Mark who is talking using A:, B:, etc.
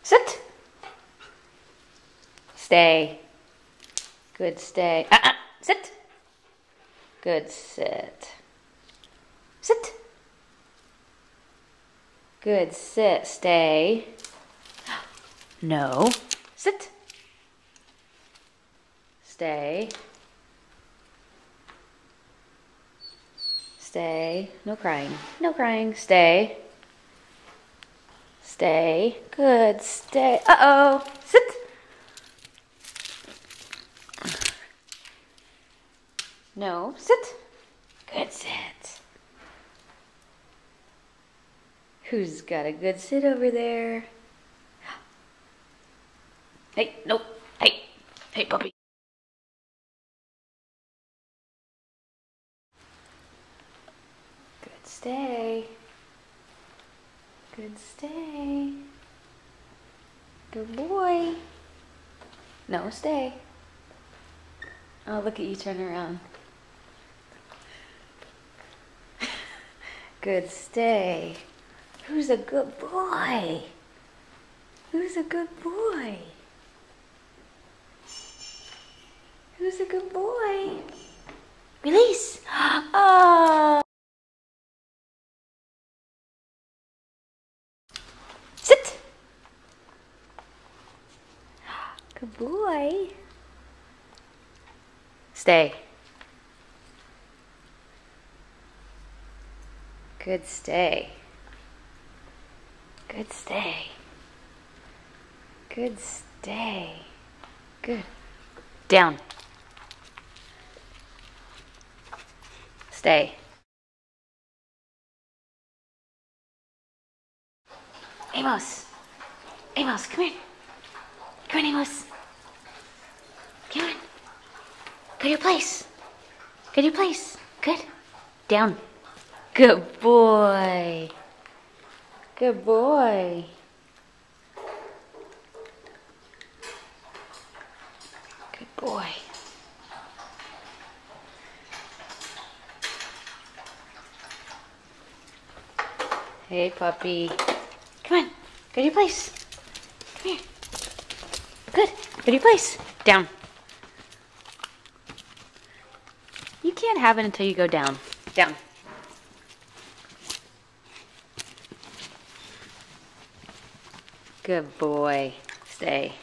A: Sit. Stay. Good, stay. Sit. Good, sit. Sit. Good, sit. Stay. No. Sit. Stay. Stay. No crying. No crying. Stay. Stay. Good. Stay. Uh-oh. Sit. No. Sit. Good sit. Who's got a good sit over there? Hey, nope. Hey. Hey, puppy. Good stay. Good stay. Good boy. No, stay. Oh, look at you turn around. Good stay. Who's a good boy? Who's a good boy? Who's a good boy? Release. Oh. Sit. Good boy. Stay. Good stay. Good stay. Good stay. Good. Down. Stay. Amos. Amos, come here. Come on, Amos. Come on. Go to your place. Go to your place. Good. Down. Good boy. Good boy. Good boy. Hey, puppy. Come on. Go to your place. Come here. Good. Go to your place. Down. You can't have it until you go down. Down. Good boy. Stay.